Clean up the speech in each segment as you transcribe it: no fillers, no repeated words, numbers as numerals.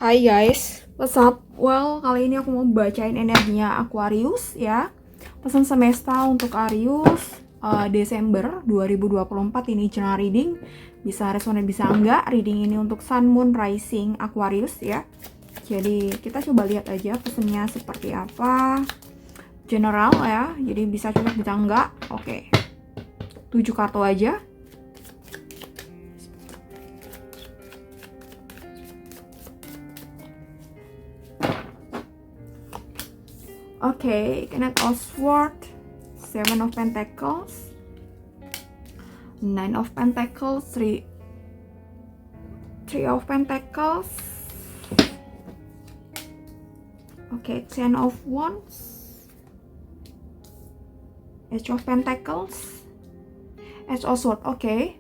Hai guys, what's up? Well, kali ini aku mau bacain energinya Aquarius ya. Pesan semesta untuk Aquarius Desember 2024 ini general reading. Bisa resonate bisa enggak. Reading ini untuk Sun, Moon, Rising Aquarius ya. Jadi kita coba lihat aja pesannya seperti apa. General ya, jadi bisa cocok bisa enggak. Oke, 7 kartu aja. Okay, Knight of Swords, Seven of Pentacles, Nine of Pentacles, Three of Pentacles. Okay, Ten of Wands, Eight of Pentacles, Eight of Swords. Oke,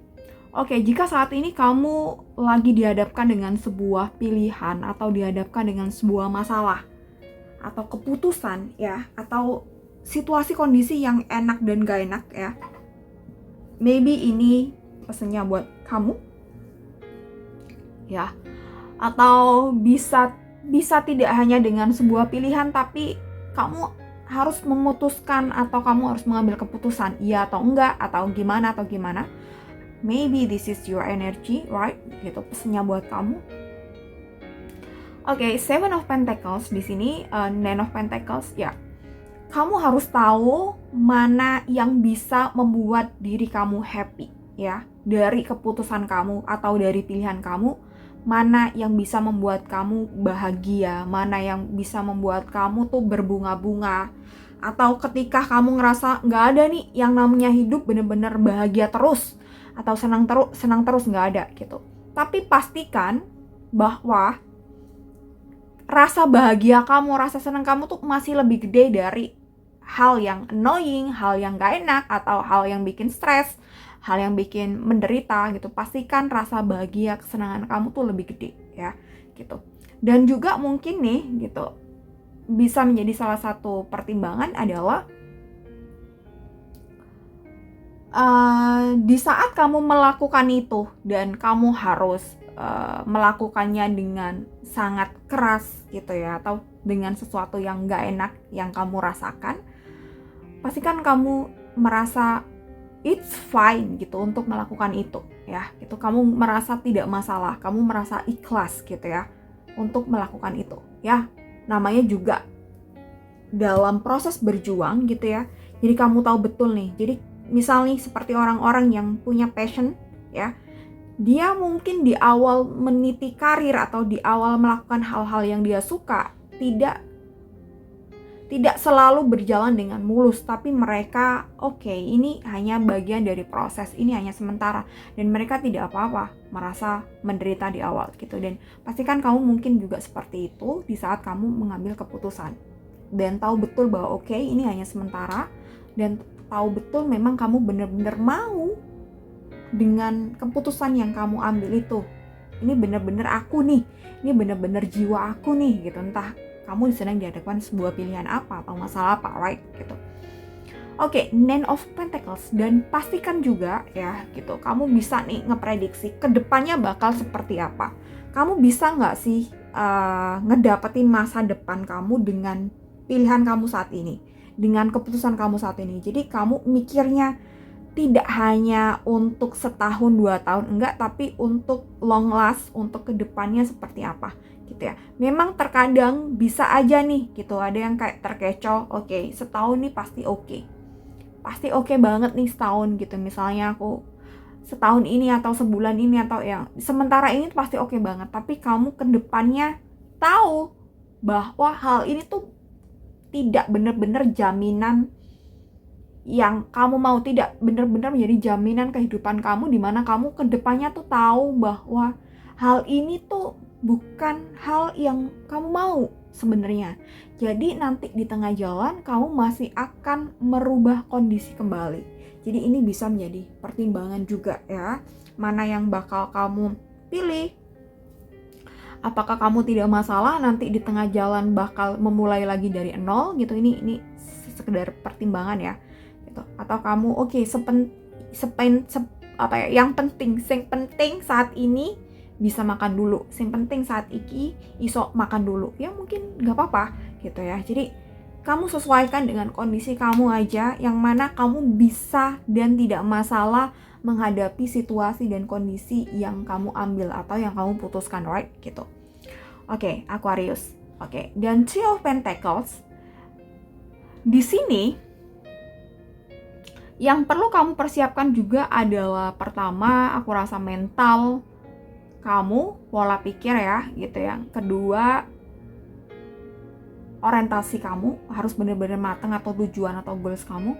jika saat ini kamu lagi dihadapkan dengan sebuah pilihan atau dihadapkan dengan sebuah masalah atau keputusan ya, atau situasi kondisi yang enak dan gak enak ya, maybe ini pesannya buat kamu ya. Atau bisa tidak hanya dengan sebuah pilihan, tapi kamu harus memutuskan atau kamu harus mengambil keputusan iya atau enggak, atau gimana. Maybe this is your energy, right? Gitu pesannya buat kamu. Oke, Seven of Pentacles di sini, Nine of Pentacles ya. Kamu harus tahu mana yang bisa membuat diri kamu happy ya. Dari keputusan kamu atau dari pilihan kamu, mana yang bisa membuat kamu bahagia, mana yang bisa membuat kamu tuh berbunga-bunga. Atau ketika kamu ngerasa nggak ada nih yang namanya hidup bener-bener bahagia terus atau senang terus nggak ada gitu. Tapi pastikan bahwa rasa bahagia kamu, rasa senang kamu tuh masih lebih gede dari hal yang annoying, hal yang gak enak, atau hal yang bikin stres, hal yang bikin menderita gitu. Pastikan rasa bahagia, kesenangan kamu tuh lebih gede ya gitu. Dan juga mungkin nih gitu, bisa menjadi salah satu pertimbangan adalah di saat kamu melakukan itu dan kamu harus melakukannya dengan sangat keras gitu ya, atau dengan sesuatu yang gak enak yang kamu rasakan, pastikan kamu merasa it's fine gitu untuk melakukan itu ya, gitu. Kamu merasa tidak masalah, kamu merasa ikhlas gitu ya untuk melakukan itu ya. Namanya juga dalam proses berjuang gitu ya. Jadi kamu tahu betul nih. Jadi misalnya seperti orang-orang yang punya passion ya, dia mungkin di awal meniti karir atau di awal melakukan hal-hal yang dia suka tidak selalu berjalan dengan mulus, tapi mereka ini hanya bagian dari proses, ini hanya sementara, dan mereka tidak apa-apa merasa menderita di awal gitu. Dan pastikan kamu mungkin juga seperti itu di saat kamu mengambil keputusan dan tahu betul bahwa ini hanya sementara, dan tahu betul memang kamu benar-benar mau dengan keputusan yang kamu ambil itu. Ini benar-benar aku nih, ini benar-benar jiwa aku nih gitu. Entah kamu sedang dihadapkan sebuah pilihan apa atau masalah apa, right gitu. Oke, Nine of Pentacles, dan pastikan juga ya gitu, kamu bisa nih ngeprediksi kedepannya bakal seperti apa. Kamu bisa nggak sih ngedapetin masa depan kamu dengan pilihan kamu saat ini, dengan keputusan kamu saat ini. Jadi kamu mikirnya tidak hanya untuk setahun 2 tahun, enggak, tapi untuk long last, untuk kedepannya seperti apa gitu ya. Memang terkadang bisa aja nih gitu, ada yang kayak terkecoh, setahun nih pasti oke banget nih setahun gitu. Misalnya aku setahun ini atau sebulan ini atau yang sementara ini pasti oke banget, tapi kamu kedepannya tahu bahwa hal ini tuh tidak benar-benar jaminan yang kamu mau, tidak benar-benar menjadi jaminan kehidupan kamu, dimana kamu kedepannya tuh tahu bahwa hal ini tuh bukan hal yang kamu mau sebenarnya. Jadi nanti di tengah jalan kamu masih akan merubah kondisi kembali. Jadi ini bisa menjadi pertimbangan juga ya, mana yang bakal kamu pilih. Apakah kamu tidak masalah nanti di tengah jalan bakal memulai lagi dari nol gitu. Ini sekedar pertimbangan ya gitu. Atau kamu yang penting saat ini bisa makan dulu, yang penting saat iki iso makan dulu, ya mungkin nggak apa-apa gitu ya. Jadi kamu sesuaikan dengan kondisi kamu aja, yang mana kamu bisa dan tidak masalah menghadapi situasi dan kondisi yang kamu ambil atau yang kamu putuskan, right? Gitu. Oke, Aquarius. Oke, dan Three of Pentacles di sini yang perlu kamu persiapkan juga adalah pertama, aku rasa mental kamu, pola pikir ya, gitu ya. Kedua, orientasi kamu harus benar-benar matang atau tujuan atau goals kamu.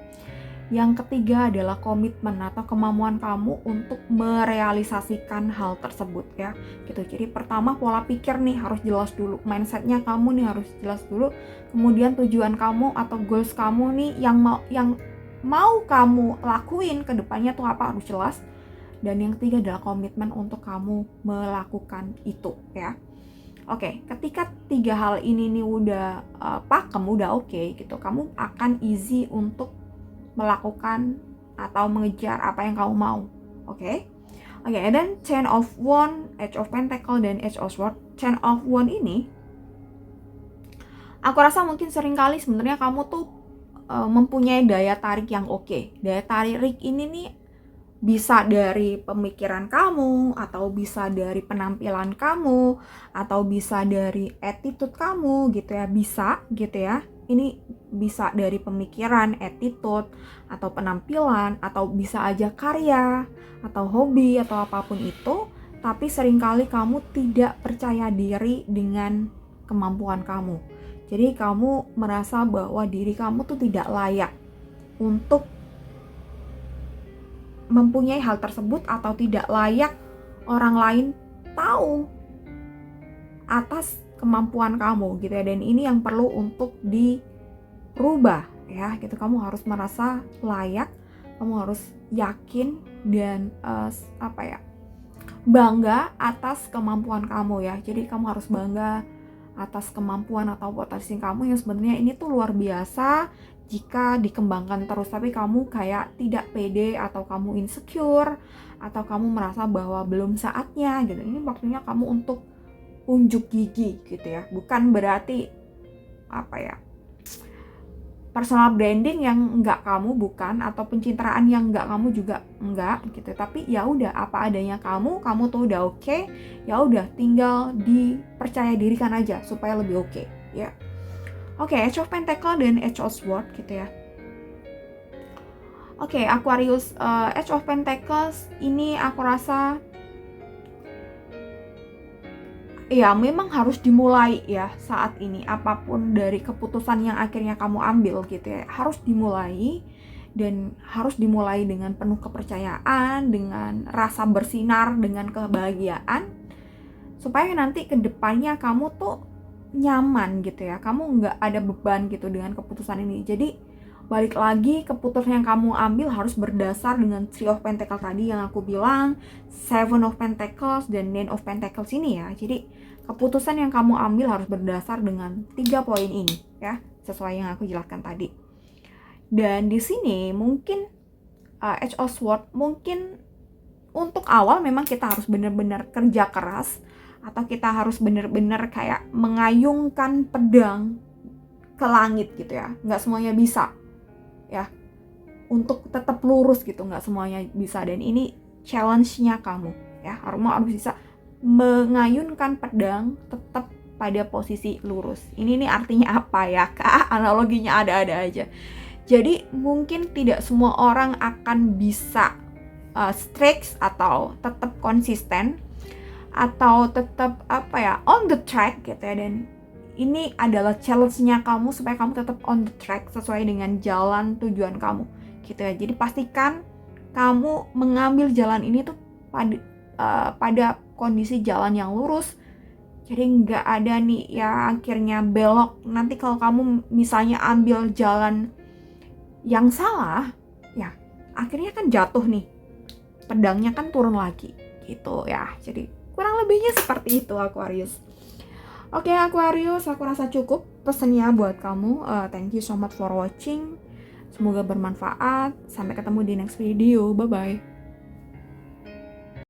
Yang ketiga adalah komitmen atau kemampuan kamu untuk merealisasikan hal tersebut ya gitu. Jadi pertama pola pikir nih harus jelas dulu, mindsetnya kamu nih harus jelas dulu. Kemudian tujuan kamu atau goals kamu nih yang mau kamu lakuin ke depannya tuh apa, harus jelas. Dan yang ketiga adalah komitmen untuk kamu melakukan itu ya. Oke, ketika 3 hal ini nih udah pakem, udah oke gitu, kamu akan easy untuk melakukan atau mengejar apa yang kamu mau. Oke, dan Ten of Wands, Age of Pentacles, dan Age of Swords. Ten of Wands ini aku rasa mungkin seringkali sebenarnya kamu tuh mempunyai daya tarik yang oke. Daya tarik ini nih bisa dari pemikiran kamu, atau bisa dari penampilan kamu, atau bisa dari attitude kamu gitu ya, bisa gitu ya. Ini bisa dari pemikiran, attitude, atau penampilan, atau bisa aja karya, atau hobi, atau apapun itu. Tapi seringkali kamu tidak percaya diri dengan kemampuan kamu. Jadi kamu merasa bahwa diri kamu tuh tidak layak untuk mempunyai hal tersebut, atau tidak layak orang lain tahu atas kemampuan kamu gitu ya. Dan ini yang perlu untuk dirubah ya gitu. Kamu harus merasa layak, kamu harus yakin dan bangga atas kemampuan kamu ya. Jadi kamu harus bangga atas kemampuan atau potensi kamu yang sebenarnya ini tuh luar biasa jika dikembangkan terus. Tapi kamu kayak tidak pede, atau kamu insecure, atau kamu merasa bahwa belum saatnya gitu. Ini waktunya kamu untuk unjuk gigi gitu ya. Bukan berarti personal branding yang enggak kamu, bukan, atau pencitraan yang enggak kamu juga enggak gitu. Tapi ya udah, apa adanya kamu tuh udah oke. Ya udah, tinggal dipercaya dirikan aja supaya lebih oke ya. Oke, Age of Pentacles dan Age of Swords gitu ya. Oke, Aquarius, Age of Pentacles ini aku rasa ya memang harus dimulai ya saat ini. Apapun dari keputusan yang akhirnya kamu ambil gitu ya, harus dimulai. Dan harus dimulai dengan penuh kepercayaan, dengan rasa bersinar, dengan kebahagiaan, supaya nanti ke depannya kamu tuh nyaman gitu ya, kamu nggak ada beban gitu dengan keputusan ini. Jadi balik lagi, keputusan yang kamu ambil harus berdasar dengan Three of Pentacles tadi yang aku bilang, Seven of Pentacles, dan Nine of Pentacles ini ya. Jadi keputusan yang kamu ambil harus berdasar dengan 3 poin ini ya, sesuai yang aku jelaskan tadi. Dan di sini mungkin Age of Swords, mungkin untuk awal memang kita harus benar-benar kerja keras, atau kita harus benar-benar kayak mengayungkan pedang ke langit gitu ya. Nggak semuanya bisa ya untuk tetap lurus gitu, nggak semuanya bisa. Dan ini challenge-nya kamu ya, harus bisa mengayunkan pedang tetap pada posisi lurus. Ini nih artinya apa ya Kak? Analoginya ada-ada aja. Jadi mungkin tidak semua orang akan bisa strict atau tetap konsisten, atau tetap on the track gitu ya. Dan ini adalah challenge-nya kamu supaya kamu tetap on the track sesuai dengan jalan tujuan kamu gitu ya. Jadi pastikan kamu mengambil jalan ini tuh pada kondisi jalan yang lurus. Jadi nggak ada nih ya akhirnya belok. Nanti kalau kamu misalnya ambil jalan yang salah ya, akhirnya kan jatuh nih, pedangnya kan turun lagi gitu ya. Jadi kurang lebihnya seperti itu Aquarius. Oke Aquarius, aku rasa cukup pesannya buat kamu. Thank you so much for watching. Semoga bermanfaat. Sampai ketemu di next video. Bye bye.